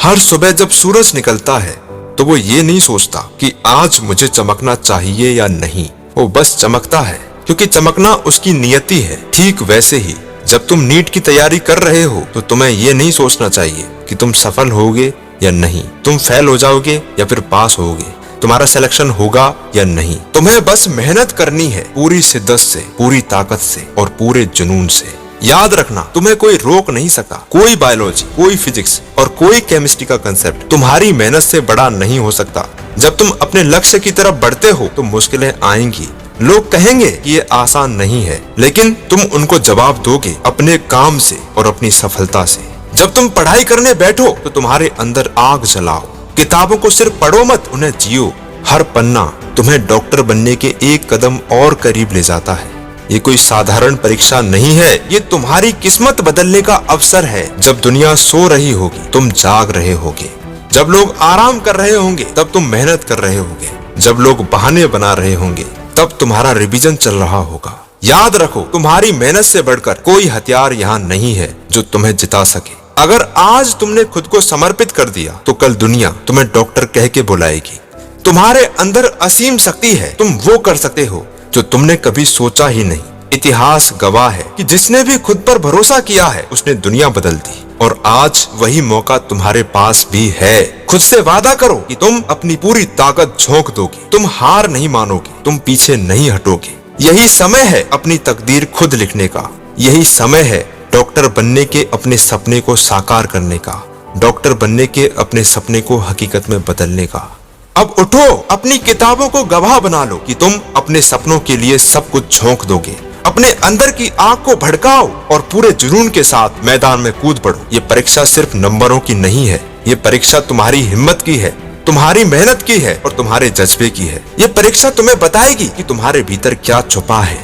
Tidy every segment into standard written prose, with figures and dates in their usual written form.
हर सुबह जब सूरज निकलता है तो वो ये नहीं सोचता कि आज मुझे चमकना चाहिए या नहीं, वो बस चमकता है क्योंकि चमकना उसकी नियति है। ठीक वैसे ही जब तुम नीट की तैयारी कर रहे हो तो तुम्हें ये नहीं सोचना चाहिए कि तुम सफल होगे या नहीं, तुम फेल हो जाओगे या फिर पास होगे, तुम्हारा सिलेक्शन होगा या नहीं। तुम्हें बस मेहनत करनी है पूरी शिद्दत से, पूरी ताकत से और पूरे जुनून से। याद रखना, तुम्हें कोई रोक नहीं सकता। कोई बायोलॉजी, कोई फिजिक्स और कोई केमिस्ट्री का कंसेप्ट तुम्हारी मेहनत से बड़ा नहीं हो सकता। जब तुम अपने लक्ष्य की तरफ बढ़ते हो तो मुश्किलें आएंगी। लोग कहेंगे कि ये आसान नहीं है, लेकिन तुम उनको जवाब दोगे अपने काम से और अपनी सफलता से। जब तुम पढ़ाई करने बैठो तो तुम्हारे अंदर आग जलाओ। किताबों को सिर्फ पढ़ो मत, उन्हें जियो। हर पन्ना तुम्हें डॉक्टर बनने के एक कदम और करीब ले जाता है। ये कोई साधारण परीक्षा नहीं है, ये तुम्हारी किस्मत बदलने का अवसर है। जब दुनिया सो रही होगी तुम जाग रहे होगे, जब लोग आराम कर रहे होंगे तब तुम मेहनत कर रहे होगे, जब लोग बहाने बना रहे होंगे तब तुम्हारा रिवीजन चल रहा होगा। याद रखो, तुम्हारी मेहनत से बढ़कर कोई हथियार यहाँ नहीं है जो तुम्हें जिता सके। अगर आज तुमने खुद को समर्पित कर दिया तो कल दुनिया तुम्हें डॉक्टर कह के बुलाएगी। तुम्हारे अंदर असीम शक्ति है, तुम वो कर सकते हो जो तुमने कभी सोचा ही नहीं। इतिहास गवाह है कि जिसने भी खुद पर भरोसा किया है उसने दुनिया बदल दी, और आज वही मौका तुम्हारे पास भी है। खुद से वादा करो कि तुम अपनी पूरी ताकत झोंक दोगे, तुम हार नहीं मानोगे, तुम पीछे नहीं हटोगे। यही समय है अपनी तकदीर खुद लिखने का। यही समय है डॉक्टर बनने के अपने सपने को साकार करने का, डॉक्टर बनने के अपने सपने को हकीकत में बदलने का। अब उठो, अपनी किताबों को गवाह बना लो कि तुम अपने सपनों के लिए सब कुछ झोंक दोगे। अपने अंदर की आग को भड़काओ और पूरे जुनून के साथ मैदान में कूद पड़ो। ये परीक्षा सिर्फ नंबरों की नहीं है, ये परीक्षा तुम्हारी हिम्मत की है, तुम्हारी मेहनत की है और तुम्हारे जज्बे की है। ये परीक्षा तुम्हें बताएगी कि तुम्हारे भीतर क्या छुपा है।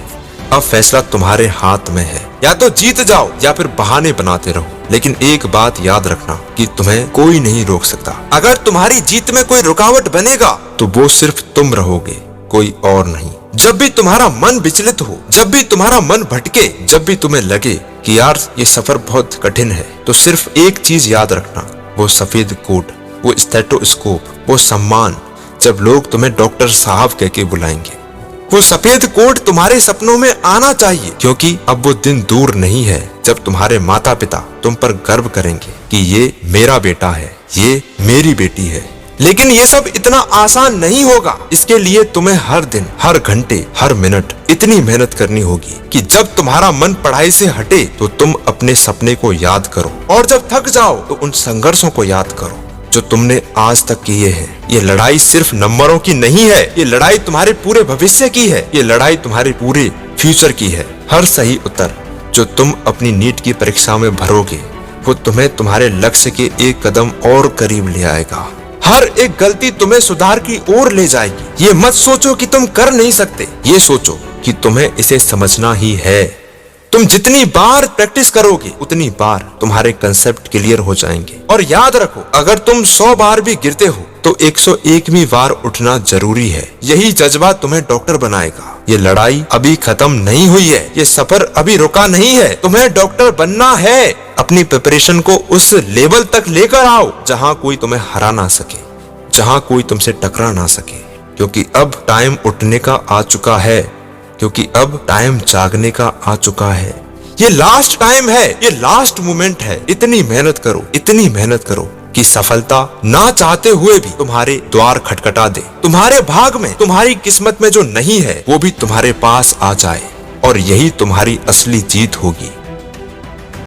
अब फैसला तुम्हारे हाथ में है, या तो जीत जाओ या फिर बहाने बनाते रहो। लेकिन एक बात याद रखना कि तुम्हें कोई नहीं रोक सकता। अगर तुम्हारी जीत में कोई रुकावट बनेगा तो वो सिर्फ तुम रहोगे, कोई और नहीं। जब भी तुम्हारा मन विचलित हो, जब भी तुम्हारा मन भटके, जब भी तुम्हें लगे कि यार ये सफर बहुत कठिन है, तो सिर्फ एक चीज याद रखना, वो सफेद कोट, वो स्टेथोस्कोप, वो सम्मान, जब लोग तुम्हें डॉक्टर साहब कह के बुलाएंगे। वो सफेद कोट तुम्हारे सपनों में आना चाहिए, क्योंकि अब वो दिन दूर नहीं है जब तुम्हारे माता पिता तुम पर गर्व करेंगे कि ये मेरा बेटा है, ये मेरी बेटी है। लेकिन ये सब इतना आसान नहीं होगा। इसके लिए तुम्हें हर दिन, हर घंटे, हर मिनट इतनी मेहनत करनी होगी कि जब तुम्हारा मन पढ़ाई से हटे तो तुम अपने सपने को याद करो, और जब थक जाओ तो उन संघर्षों को याद करो जो तुमने आज तक किए हैं। ये लड़ाई सिर्फ नंबरों की नहीं है, ये लड़ाई तुम्हारे पूरे भविष्य की है, ये लड़ाई तुम्हारे पूरे फ्यूचर की है। हर सही उत्तर जो तुम अपनी नीट की परीक्षा में भरोगे वो तुम्हें तुम्हारे लक्ष्य के एक कदम और करीब ले आएगा। हर एक गलती तुम्हें सुधार की ओर ले जाएगी। ये मत सोचो कि तुम कर नहीं सकते, ये सोचो कि तुम्हें इसे समझना ही है। तुम जितनी बार प्रैक्टिस करोगे उतनी बार तुम्हारे कंसेप्ट क्लियर हो जाएंगे। और याद रखो, अगर तुम 100 बार भी गिरते हो तो 101वीं बार उठना जरूरी है। यही जज्बा तुम्हें डॉक्टर बनाएगा। ये लड़ाई अभी खत्म नहीं हुई है, ये सफर अभी रुका नहीं है। तुम्हें डॉक्टर बनना है। अपनी प्रिपरेशन को उस लेवल तक लेकर आओ जहाँ कोई तुम्हें हरा ना सके, जहाँ कोई तुमसे टकरा ना सके, क्योंकि अब टाइम उठने का आ चुका है, क्योंकि अब टाइम जागने का आ चुका है। ये लास्ट टाइम है, ये लास्ट मोमेंट है। इतनी मेहनत करो, इतनी मेहनत करो कि सफलता ना चाहते हुए भी तुम्हारे द्वार खटखटा दे। तुम्हारे भाग में, तुम्हारी किस्मत में जो नहीं है वो भी तुम्हारे पास आ जाए, और यही तुम्हारी असली जीत होगी।